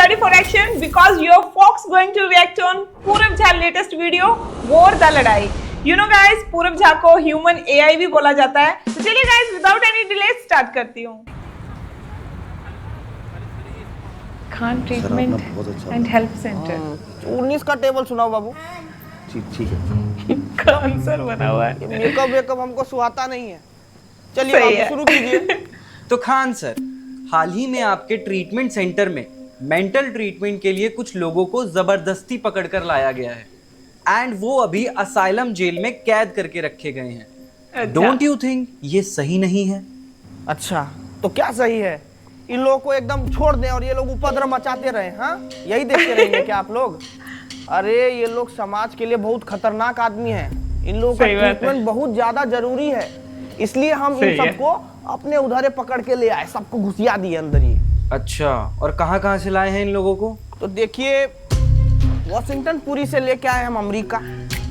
ready for action? Because your folks going to react on पूरब Jha latest video War the लड़ाई. You know guys, पूरब झा को human AI भी बोला जाता है. तो चलिए guys, without any delay start करती हूँ. Khan treatment and help centre. 19 का टेबल सुनाओ बाबू. ठीक है. खान सर बना हुआ है. मेकअप हमको सुहाता नहीं है. चलिए बाबू शुरू कीजिए. तो खान सर, हाल ही में आपके ट्रीटमेंट सेंटर में मेंटल ट्रीटमेंट के लिए कुछ लोगों को जबरदस्ती पकड़कर लाया गया है एंड वो अभी असाइलम जेल में कैद करके रखे गए हैं. डोंट यू थिंक ये सही नहीं है? अच्छा, तो क्या सही है? इन लोगों को एकदम छोड़ दें और ये लोग उपद्रव मचाते रहे. हाँ, यही देखते रहेंगे क्या आप लोग? अरे ये लोग समाज के लिए बहुत खतरनाक आदमी हैं. इन लोगों का ट्रीटमेंट बहुत ज्यादा जरूरी है, इसलिए हम इन सबको अपने उधरे पकड़ के ले आए. सबको घुसिया दिए अंदर ही. अच्छा, और कहाँ से लाए हैं इन लोगों को? तो देखिए, वॉशिंगटन पुरी से लेके आए हम अमेरिका,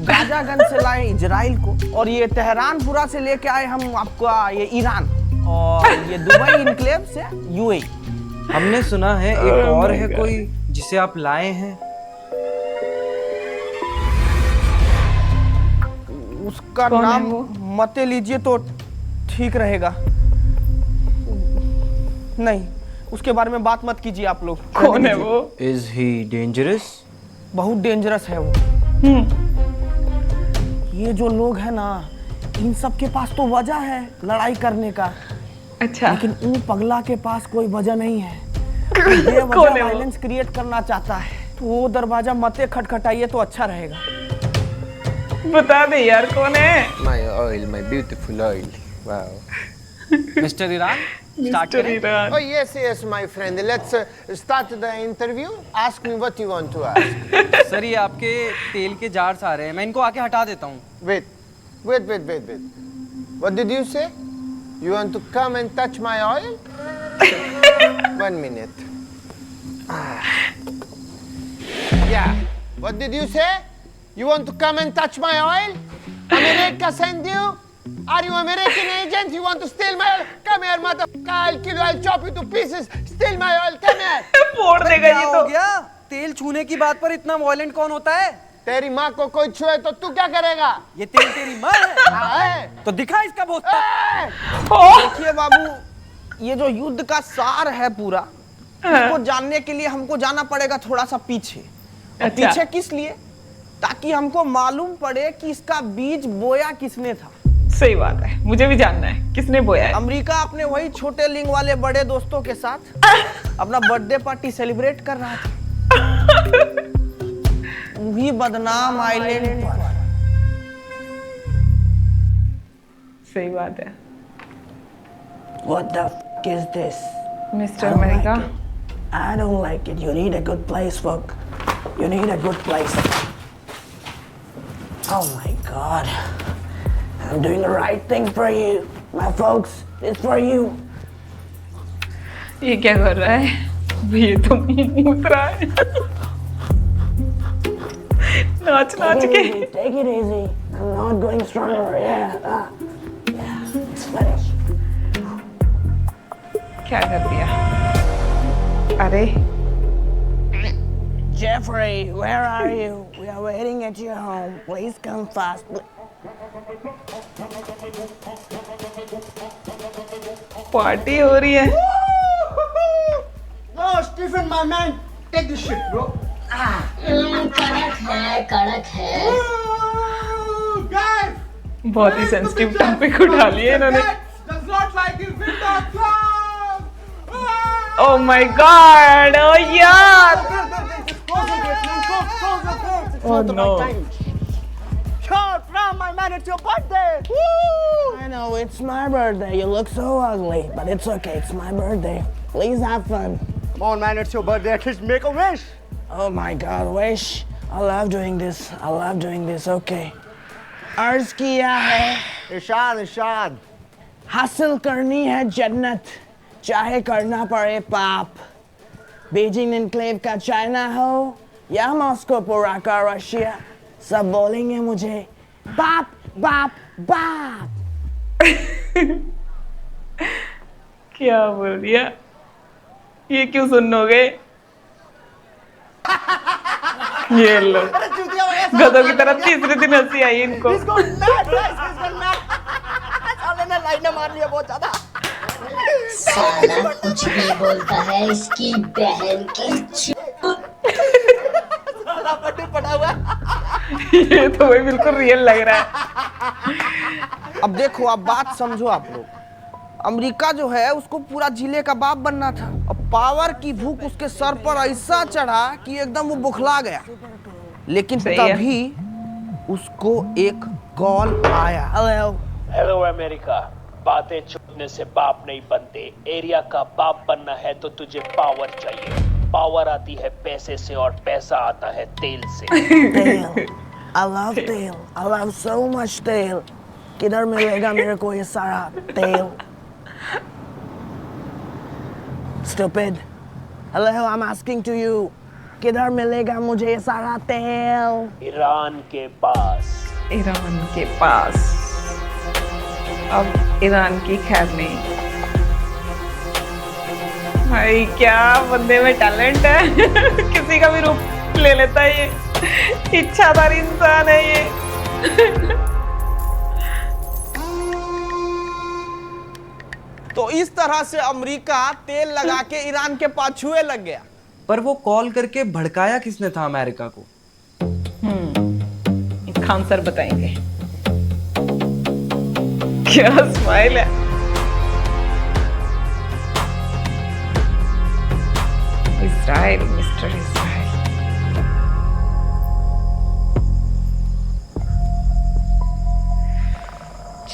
गाजागंज से लाए इजराइल को, और ये तेहरानपुरा से लेके आए हम आपका ये ईरान, और ये दुबई इनक्लेव से यूएई. हमने सुना है एक और है कोई जिसे आप लाए हैं. उसका नाम मत लीजिए तो ठीक रहेगा. नहीं, उसके बारे में बात मत कीजिए आप लोग. कौन है वो? Is he dangerous? बहुत डेंजरस है वो. ये जो लोग हैं ना, इन सब के पास तो वजह है लड़ाई करने का. अच्छा, लेकिन उन पगला के पास कोई वजह नहीं है. ये वजह वायलेंस क्रिएट करना चाहता है. तो वो दरवाजा मत खटखटाइए तो अच्छा रहेगा. बता दे यार कौन है? My oil, my beautiful oil. Wow. Mister Iran, start करें. Oh yes, my friend. Let's start the interview. Ask me what you want to ask. Sir, ये आपके तेल के जार्स आ रहे हैं, मैं इनको आके हटा देता हूँ. Wait. What did you say? You want to come and touch my oil? 1 minute. Yeah. What did you say? You want to come and touch my oil? America send you? Are you American agent? You want to steal my oil? Come here, motherfucker! I'll kill you. I'll chop you to pieces. Steal my oil. Come here. फोड़ देगा ये तो. हो गया? तेल छूने की बात पर इतना वायलेंट कौन होता है? तेरी माँ को कोई छुए तो तू क्या करेगा? ये तेल तेरी माँ है? हाँ है. तो दिखा इसका बोतल. देखिए बाबू, ये जो युद्ध का सार है पूरा, इसको जानने के लिए हमको जाना पड़ेगा थोड़ा सा पीछे. अच्छा. पीछे किस लिए? ताकि हमको मालूम पड़े कि इसका बीज बोया किसने था. सही बात है, मुझे भी जानना है किसने बोया है. अमेरिका अपने वही छोटे लिंग वाले बड़े दोस्तों के साथ अपना बर्थडे पार्टी सेलिब्रेट कर रहा था. वही बदनाम आइलैंड पर. सही बात है. What the f is this? Mister America. I don't like it. You need a good place, folk. You need a good place. Oh my God. I'm doing the right thing for you, my folks. It's for you. ये क्या कर रहा है? ये तो मूत रहा है. नाच के. Take it easy. I'm not going stronger. Yeah. Yeah. It's finished. क्या कर दिया? अरे. Jeffrey, where are you? We are waiting at your home. Please come fast. Party हो रही है. Oh, Stephen, my man, take this shit, bro. कड़क है. Guys, बहुत ही सेंसिटिव टॉपिक उठा लिए इन्होंने. does not like his window club. Oh my God! Oh यार. Oh no. Shut up, my man, it's your birthday. I know, it's my birthday. You look so ugly, but it's okay. It's my birthday. Please have fun. Come on, man, it's your birthday. At least make a wish. Oh my God, wish. I love doing this. I love doing this. Okay. अर्ज किया है, इशान हासिल करनी है जन्नत, चाहे करना पड़े पाप. बीजिंग एनक्लेव का चाइना हो या मॉस्को पूरा का रशिया, सब बोलेंगे मुझे बाप बाप बाप. क्या बोल दिया? ये क्यों सुन हो गए? ये लो अरे चूतिया भैया, गधों की तरह तीसरे दिन हंसी आई इनको। इसको लाइट साले ने लाइनें मार लिया बहुत ज्यादा। साला कुछ भी बोलता है इसकी बहन की साला पट्टी पड़ा हुआ है। ये तो भाई बिल्कुल रियल लग रहा है। अब देखो, आप बात समझो आप लोग। अमेरिका जो है उसको पूरा जिले का बाप बनना था और पावर की भूख उसके सर पर ऐसा चढ़ा कि एकदम वो बुखला गया। लेकिन सही है। तभी उसको एक कॉल आया। हेलो, हेलो अमेरिका, बातें छुपने से बाप नहीं बनते। एरिया का बाप बनना है तो तुझे पावर चाहिए। पावर आती है पैसे से और पैसा आता है तेल से। तेल, I love तेल, I love so much तेल। किधर मिलेगा मेरे को ये सारा तेल? Stupid. Hello, I'm asking to you. किधर मिलेगा मुझे ये सारा तेल? ईरान के पास। ईरान के पास। अब ईरान की खैर नहीं। भाई क्या बंदे में टैलेंट है। किसी का भी रूप ले लेता है ये। इच्छाधार इंसान है ये। तो इस तरह से अमेरिका तेल लगा के ईरान के पाछुए लग गया। पर वो कॉल करके भड़काया किसने था अमेरिका को? खान सर बताएंगे। क्या स्माइल है। Israel, mister Israel.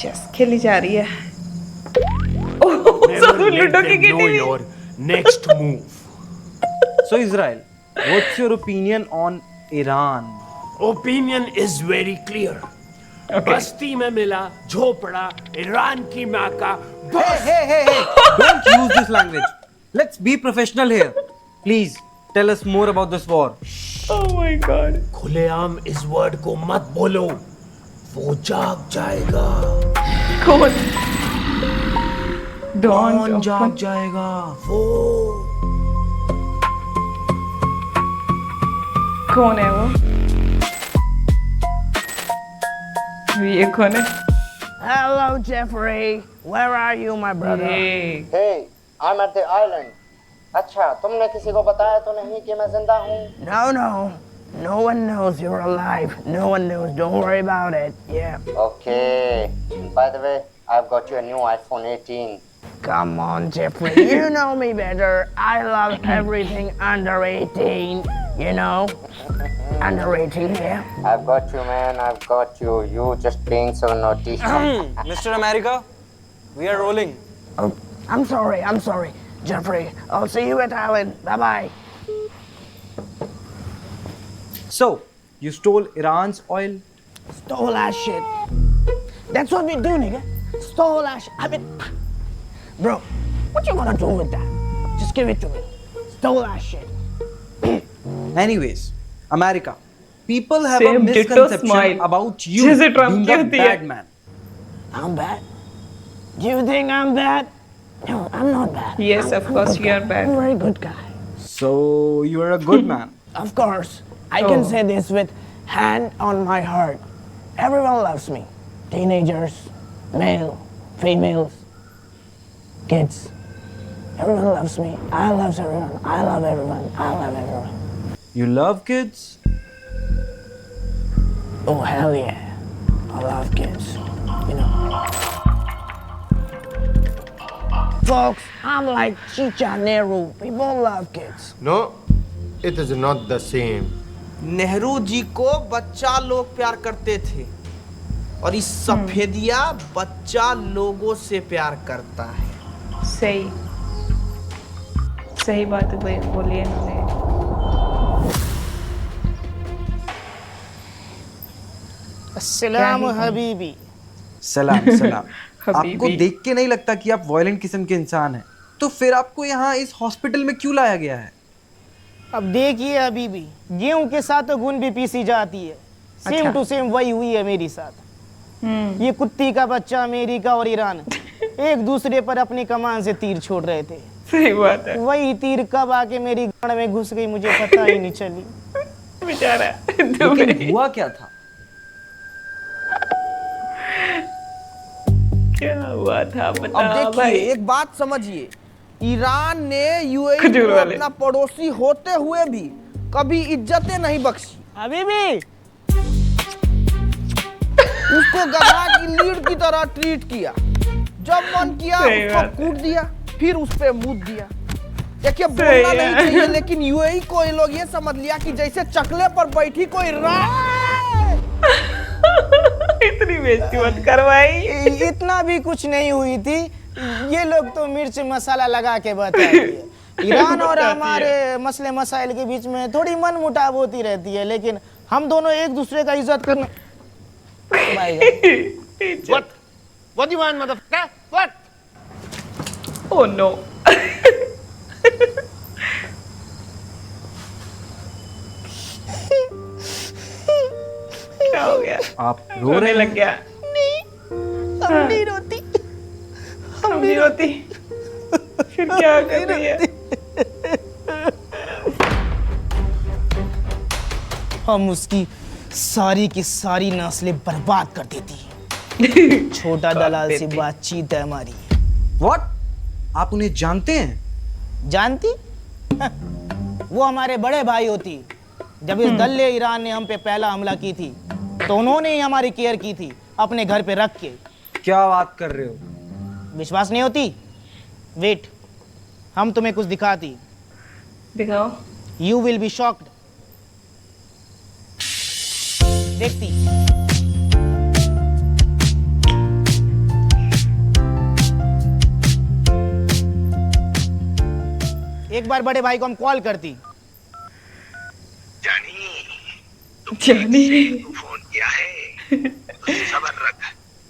चेस खेली जा रही है। Never let लूडो की them know गिटी। your next move. So Israel, what's your opinion on Iran? Opinion is very clear. बस्ती में मिला झोपड़ा ईरान की माँ का। Hey, don't use this language. Let's be professional here. Please tell us more about this war. Oh my God. खुलेआम इस word को मत बोलो, वो जाग जाएगा। कौन? Don't जाग open. जाएगा। वो कौन है वो? ये कौन है? Hello, Jeffrey. Where are you, my brother? ये Hey, I'm at the island. अच्छा, तुमने किसी को बताया तो नहीं कि मैं जिंदा हूँ? No, no. No one knows you're alive. No one knows. Don't worry about it. Yeah. Okay. By the way, I've got you a new iPhone 18. Come on, Jeffrey. You know me better. I love everything under 18. You know? Under 18, yeah. I've got you, man. I've got you. You just being so naughty. Mr. America, we are rolling. Oh, I'm sorry. Jeffrey, I'll see you at Island. Bye-bye. So, you stole Iran's oil? Stole that shit. That's what we do, nigga. Stole that shit. I mean, bro, what you gonna do with that? Just give it to me. Stole that shit. Anyways, America, people have Same a ditto misconception smile. about you जैसे Trump being की a होती है। bad man. I'm bad. Do you think I'm bad? No, I'm not bad. Yes, of I'm a course good you are guy. bad. I'm a very good guy. So, you are a good man. Of course, I can Oh. say this with hand on my heart. Everyone loves me. Teenagers, male, females, kids. Everyone loves me. I love everyone. I love everyone. I love everyone. You love kids? Oh, hell yeah. I love kids. You know. Folks, I'm like Chicha Nehru. People love kids. No, it is not the same. Nehru ji को बच्चा लोग प्यार करते थे और इस सफेदिया बच्चा लोगों से प्यार करता है। सही बात बोली है इन्होंने। अस्सलाम क्या ही हबीबी। सलाम सलाम। हबीबी। आपको देख के नहीं लगता कि आप वायलेंट किस्म के इंसान हैं। तो फिर आपको यहाँ इस हॉस्पिटल में क्यों लाया गया है? अब देखिए अबीबी, गेहूं के साथ तो घुन भी पीसी जाती है। सेम टू सेम वही हुई है मेरे साथ। ये कुत्ती का बच्चा अमेरिका और ईरान एक दूसरे पर अपनी कमान से तीर छोड़ रहे थे। सही बात है वही तीर कब आके मेरी गाड़ में घुस गई मुझे पता ही नहीं चली। बेचारा लेकिन हुआ क्या था? क्या हुआ था अब बता देखिए भाई। एक बात समझिए, ईरान ने यूएई खजूर को वाले। अपना पड़ोसी होते हुए भी कभी इज्जतें नहीं बख्शी। अभी भी उसको गधा की लीड की तरह ट्रीट किया, जब मन किया सही उसको बात है। कूट दिया, फिर उस पे मुद दिया। देखिए सही बोलना है। नहीं चाहिए, लेकिन यूएई को ये लोग ये समझ लिया कि जैसे चकले पर बैठी कोई इतनी बेइज्जती मत कर भाई। इतना भी कुछ नहीं हुई थी, ये लोग तो मिर्च मसाला लगा के बताते हैं। ईरान और हमारे मसले मसाइल के बीच में थोड़ी मन मुटाव होती रहती है, लेकिन हम दोनों एक दूसरे का इज्जत करना। What do you want, motherfucker? What? Oh no. क्या हो गया? आप रो रोने रहे लग हैं? गया। हम नहीं रोती, हम नहीं रोती। फिर क्या कर रही है? हम उसकी सारी की सारी नस्लें बर्बाद कर देती। छोटा दलाल से बातचीत है हमारी। What? आप उन्हें जानते हैं? जानती? वो हमारे बड़े भाई होती। जब इस दल्ले ईरान ने हम पे पहला हमला की थी तो उन्होंने ही हमारी केयर की थी, अपने घर पे रख के। क्या बात कर रहे हो? विश्वास नहीं होती? वेट, हम तुम्हें कुछ दिखाती। दिखाओ। You will be shocked. देखती। एक बार बड़े भाई को हम कॉल करती। जानी फोन किया है, सबर रख,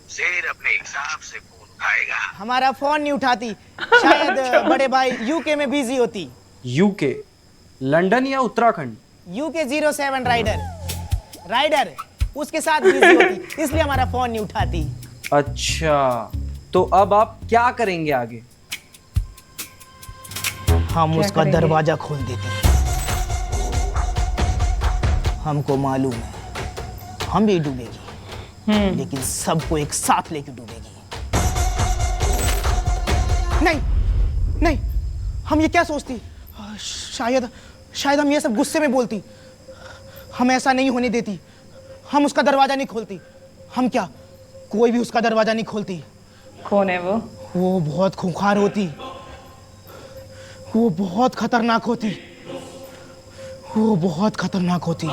शेर अपने हिसाब से फोन उठाएगा। हमारा फोन नहीं उठाती, शायद बड़े भाई यूके में बिजी होती। यूके? लंदन या उत्तराखंड? यूके 07 राइडर उसके साथ बिजी होती, इसलिए हमारा फोन नहीं उठाती। अच्छा, तो अब आप क्या करेंगे आगे? हम क्या उसका करेंगे? दरवाजा खोल देते। हमको मालूम है हम भी डूबेगी, लेकिन सबको एक साथ लेके डूबेगी। नहीं नहीं, हम ये क्या सोचती? शायद हम ये सब गुस्से में बोलती। हम ऐसा नहीं होने देती। हम उसका दरवाजा नहीं खोलती। हम क्या, कोई भी उसका दरवाजा नहीं खोलती। कौन है वो? वो बहुत खूंखार होती, वो बहुत खतरनाक होती, वो बहुत खतरनाक होती।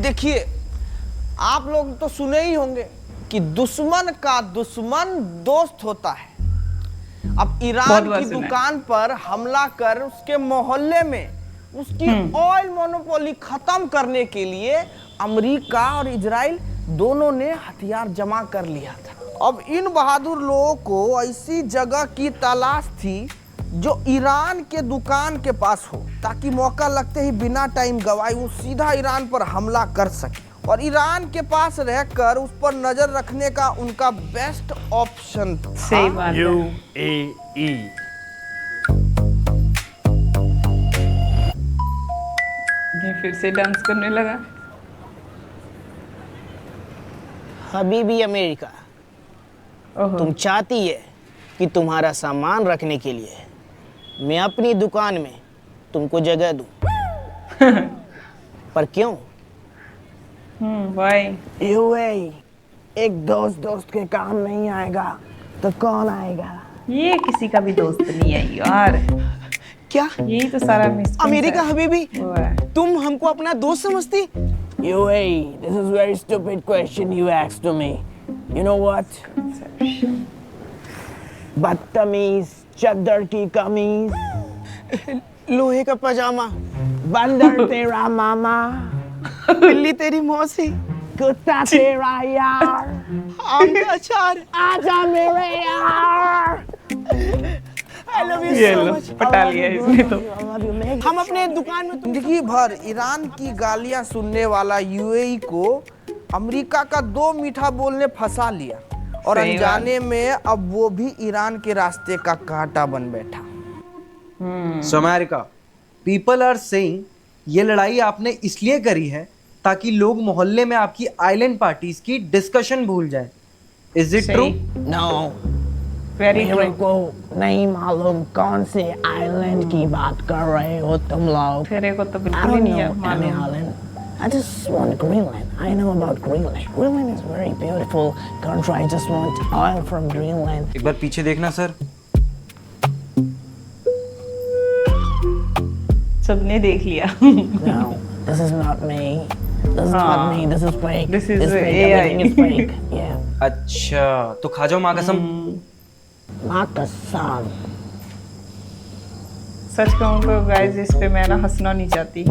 देखिए आप लोग तो सुने ही होंगे कि दुश्मन का दुश्मन दोस्त होता है। अब बहुत ईरान बार की सुना है। दुकान पर हमला कर उसके मोहल्ले में उसकी ऑयल मोनोपोली खत्म करने के लिए अमेरिका और इजराइल दोनों ने हथियार जमा कर लिया था। अब इन बहादुर लोगों को ऐसी जगह की तलाश थी जो ईरान के दुकान के पास हो, ताकि मौका लगते ही बिना टाइम गवाए वो सीधा ईरान पर हमला कर सके। और ईरान के पास रहकर उस पर नजर रखने का उनका बेस्ट ऑप्शन था सही बात है। UAE। ये फिर से डांस करने लगा। हबीबी अमेरिका, ओहो। तुम चाहती है कि तुम्हारा सामान रखने के लिए मैं अपनी दुकान में तुमको जगह दूं। पर क्यों? भाई यूएई एक दोस्त के काम नहीं आएगा तो कौन आएगा? ये किसी का भी दोस्त नहीं है यार। क्या? यही तो सारा मिस अमेरिका हबीबी, वो है। तुम हमको अपना दोस्त समझती? UAE, this is very stupid question you asked to me. You know what? बदतमीज, चद्दर की कमीज, लोहे का पजामा, बंदर तेरा मामा, बिल्ली तेरी मौसी, कुत्ता तेरा यार, आम का अचार। आजा मेरे यार। I love you ये so लो, much. पटा लिया इसने तो। हम अपने दुकान में जिंदगी भर ईरान की गालियां सुनने वाला यूएई को अमेरिका का 2 मीठा बोल ने फंसा लिया और सही अनजाने में अब वो भी ईरान के रास्ते का कांटा बन बैठा। So America, people are saying ये लड़ाई आपने इसलिए करी है ताकि लोग मोहल्ले में आपकी आइलैंड पार्टीज की डिस्कशन भूल जाएं। Is it true? No, very मेरे को नहीं मालूम कौन से आइलैंड की बात कर रहे हो तुम लोग। तेरे को तो I बिल्कुल ही don't नहीं है know any मालूम। island. I just want Greenland. I know about Greenland. Greenland is very beautiful country. I just want oil from Greenland. एक बार पीछे देखना सर। सबने देख लिया। No, this is not me. This is not me. This is fake. This is fake. AI. Everything is fake. Yeah. अच्छा, तो खा जाओ माँ कसम। माँ कसम। सच कहूँ तो गाइस इस पे मैं ना हंसना नहीं चाहती,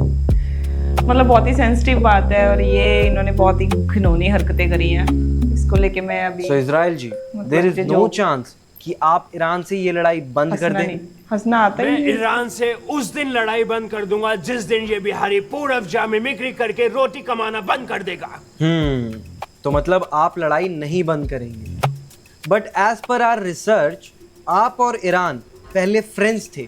मतलब बहुत ही सेंसिटिव बात है और ये इन्होंने बहुत ही घिनौनी हरकतें करी हैं, इसको लेके मैं अभी so Israel ji, there is no chance कि आप ईरान से ये लड़ाई बंद कर हंसना दें। नहीं, हंसना आता ही मैं नहीं। ईरान से उस दिन लड़ाई बंद कर दूंगा जिस दिन ये बिहारी पूरब जा मिमिक्री करके रोटी कमाना बंद कर देगा। तो मतलब आप लड़ाई नहीं बंद करेंगे। But as per our research, आप और ईरान पहले फ्रेंड्स थे,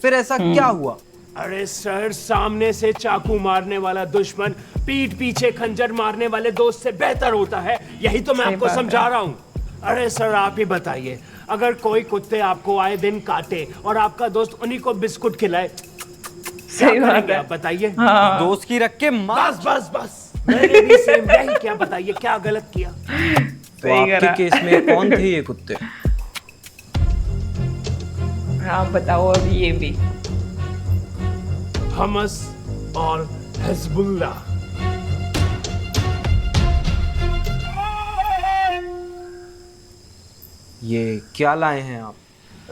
फिर ऐसा क्या हुआ? अरे सर, सामने से चाकू मारने वाला दुश्मन पीठ पीछे खंजर मारने वाले दोस्त से बेहतर होता है, यही तो मैं सही आपको बात समझा है। रहा हूँ। अरे सर, आप ही बताइए, अगर कोई कुत्ते आपको आए दिन काटे और आपका दोस्त उन्हीं को बिस्कुट खिलाए, सही बात करेंगे है। आप बताइए? दोस्त की रख के मार। बस बस बस, मैंने भी सेम यही क्या, बताइए क्या गलत किया? तो सही आपके करा। केस में कौन थे ये कुत्ते? आप बताओ अब ये भी। हमस और हिजबुल्लाह। ये क्या लाए हैं आप?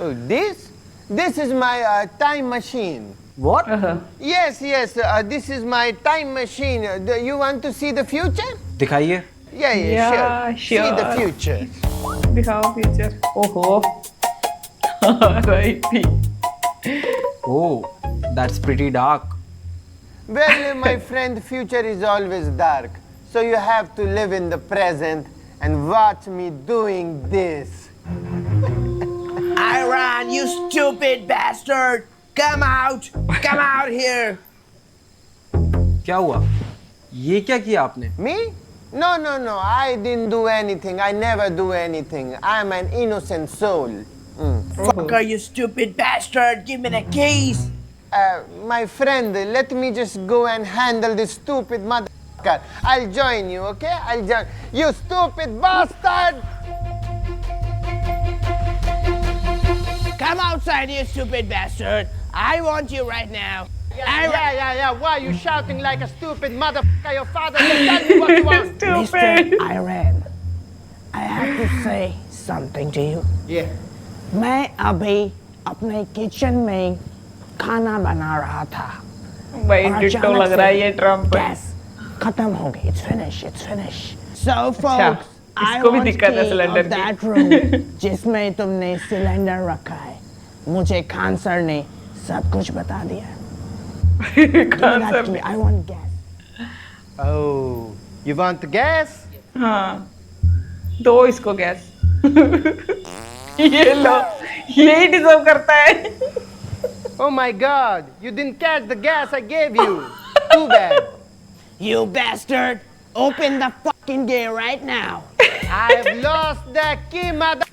Oh, this is my time machine. What? Yes, this is my time machine. You want to see the future? दिखाइए। Yeah, Yeah, See the sure. future. दिखाओ फ्यूचर। ओहो। राइट भी। Oh, that's pretty dark. Well, my friend, future is always dark. So you have to live in the present and watch me doing this. Iran, you stupid bastard! Come out! Come out here! क्या हुआ? ये क्या किया आपने? Me? No. I didn't do anything. I never do anything. I'm an innocent soul. Fucker, you stupid bastard! Give me the keys! My friend, let me just go and handle this stupid motherfucker. I'll join you, okay? I'll join you, stupid bastard! Come outside, you stupid bastard! I want you right now! Yeah. Why are you shouting like a stupid motherfucker? Your father just tell me what you want. Mr. Iran, I have to say something to you. Yeah. मैं अभी अपने kitchen में खाना बना रहा था भाई और डिट्टो अचानक लग रहा है से ये ट्रम्प। गैस खत्म हो गई. It's finished. So folks, I इसको भी want दिक्कत है key cylinder of that room जिसमें तुमने सिलेंडर रखा है. मुझे खान सर ने सब कुछ बता दिया. खान सर ने। I want gas. Oh, you want the gas? हाँ, दो इसको गैस। ये लो, यही डिजर्व करता है। Oh my God, you didn't catch the gas I gave you. Too bad. You bastard! Open the fucking gate right now. I've lost the key, mother.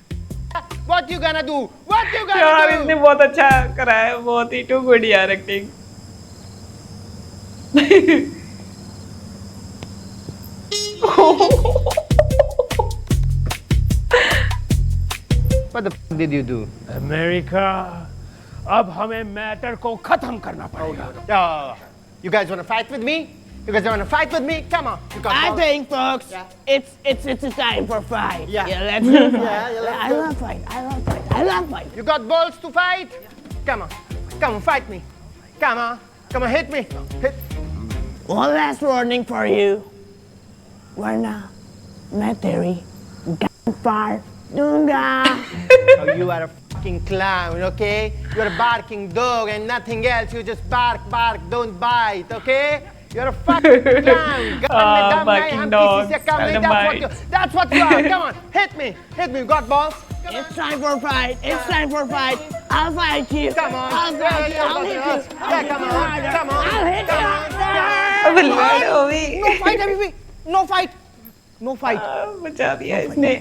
What you gonna do? What you यार gonna इसने do? बहुत अच्छा करा है, बहुत ही to good यार acting. What the f did you do? America, अब हमें मैटर को खत्म करना पड़ेगा। You guys wanna fight with me? You guys wanna fight with me? Come on. You got I balls? think, folks, it's a time for fight. Yeah. Let's go fight. let's I do it. love fight. You got balls to fight? Come on, fight me. Come on, hit me. Hit. One last warning for you. वरना मैं तेरी gun फाड़ दूंगा. Oh, you are a fucking clown, okay? You're a barking dog and nothing else. You just bark, don't bite, okay? You're a fucking clown. barking dog, seldom bite. That's what you are. Come on, hit me. You got balls? It's time for fight. I'll fight you. Come on. I'll fight you. I'll hit you. Yeah, come on. Come on. I'll hit you. अब लड़ो भी। No fight अभी भी, no fight, no fight. बचा दिया इसने।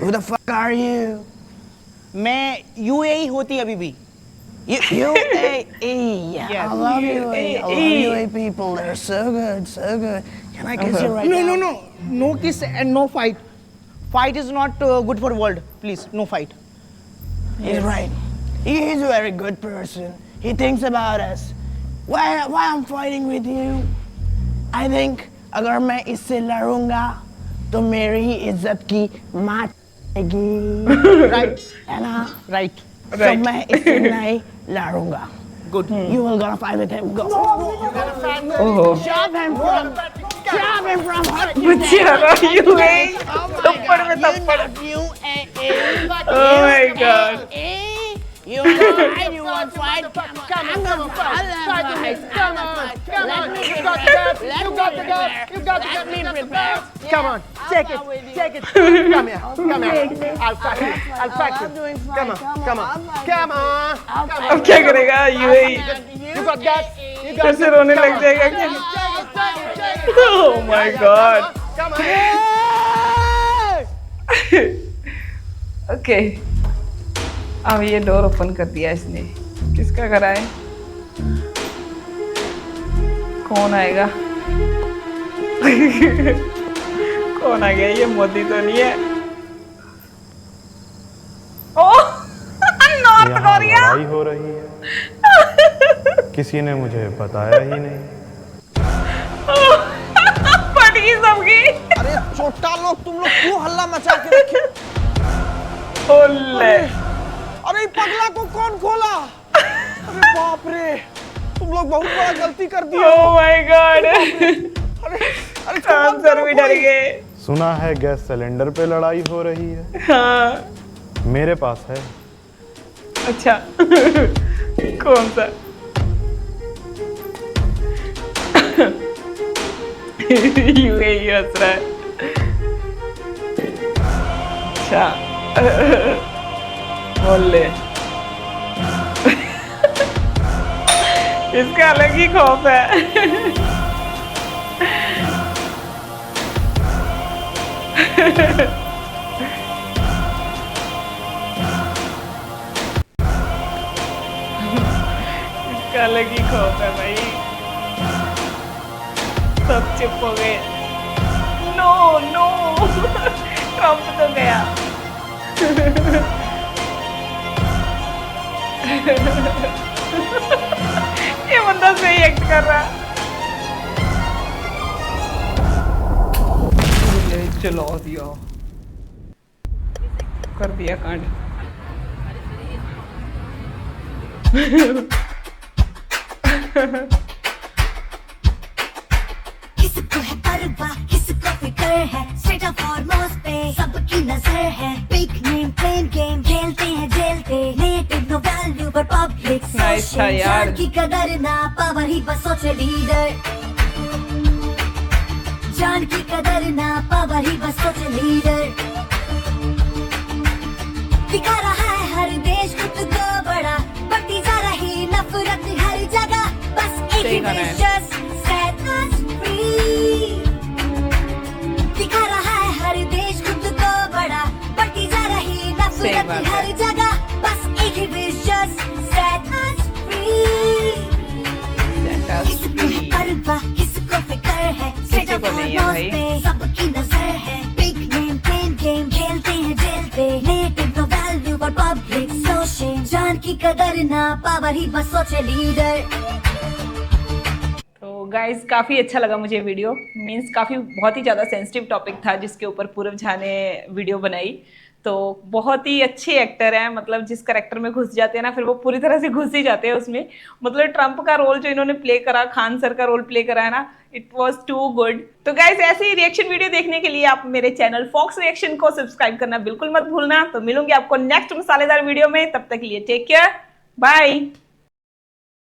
Who the fuck are you? मैं UAE होती अभी भी। UAE. Yeah, Yes, I love UAE. I love UAE. UAE people. They're so good, so good. Can I kiss you right No, now? no, no, no kiss and no fight. Fight is not good for world. Please, no fight. He's right. He's a very good person. He thinks about us. Why I'm fighting with you? I think अगर मैं इससे लड़ूंगा तो मेरी इज्जत की मात आएगी। Right, है ना? right. तो मैं इससे नहीं लड़ूंगा। Good. You will gonna fight with him. Go. ओहो। Chop him from heart. बचा रहा UAE। थप्पड़ में थप्पड़। Oh my God. You want fight? Come on. Come on. Fight with me. Come on. Come on. You got the gun. You got the gun. You got the gun. You got the gun. Come on. Take it. Take it. Come here. Come here. I'll fight you. I'll fight you. Come on. Come on. Come on. अब क्या करेगा UAE? You got that. You got फिर से रोने लग जाएगा क्या? Oh my God. Come on. Okay. अब ये डोर ओपन कर दिया इसने। किसका घर है? कौन आएगा? कौन आ गया? ये मोदी तो नहीं है। ओह, नॉर्थ कोरिया। लड़ाई हो रही है, किसी ने मुझे बताया ही नहीं। फट गई सबकी। अरे छोटा लोग, तुम लोग क्यों हल्ला मचा के रखे? ओले। अरे पगला को कौन खोला? अरे बाप रे, तुम लोग बहुत बड़ा गलती कर दिए। Oh my God. अरे आंसर भी डर गए। सुना है गैस सिलेंडर पे लड़ाई हो रही है। हाँ। मेरे पास है। अच्छा। कौन सा? UAE हंस रहा है। अच्छा। बोले। इसका अलग ही खौफ है। इसका अलग ही खौफ है भाई। सब चुप हो गए। नो नो, ट्रम्प तो गया। ये बंदा सही एक्ट कर रहा है। चलो दिया, कर दिया कांड। किसको है परवाह, किसको फिक्र है, स्ट्रेट ऑफ फॉरमोस्ट पे सबकी नजर है। बिग नेम प्लेन गेम खेलते हैं जेल पे, नेटिव नो वैल्यू पर पब्लिक सोशल। जान की कदर ना पावर ही बस सोचे लीडर। जान की कदर ना पावर ही बस सोचे लीडर। दिखा रहा है हर देश खुद को बड़ा, बढ़ती जा रही नफरत हर जगह। बस एक ही विशेष set us free। दिखा रहा है हर देश खुद को बड़ा, बढ़ती जा रही नफरत हर जगह। बस एक ही विशेष set us free। किसको है परवाह, किसको फिक्र है, स्ट्रेट ऑफ फॉरमोस्ट पे सबकी नजर है। बिग नेम प्लेन गेम खेलते हैं जेल पे, नेटिव नो वैल्यू पर पब्लिक सोशल। जान की कदर ना पावर ही बस सोचे लीडर। तो गाइस काफ़ी अच्छा लगा मुझे वीडियो। मींस काफ़ी बहुत ही ज़्यादा सेंसिटिव टॉपिक था जिसके ऊपर पूरब झा ने वीडियो बनाई। तो बहुत ही अच्छे एक्टर हैं, मतलब जिस करेक्टर में घुस जाते हैं ना फिर वो पूरी तरह से घुस ही जाते हैं उसमें। मतलब ट्रम्प का रोल जो इन्होंने प्ले करा, खान सर का रोल प्ले करा है ना, इट वॉज टू गुड। तो गाइस ऐसे ही रिएक्शन वीडियो देखने के लिए आप मेरे चैनल फॉक्स रिएक्शन को सब्सक्राइब करना बिल्कुल मत भूलना। तो मिलूंगी आपको नेक्स्ट मसालेदार वीडियो में, तब तक के लिए टेक केयर, बाय।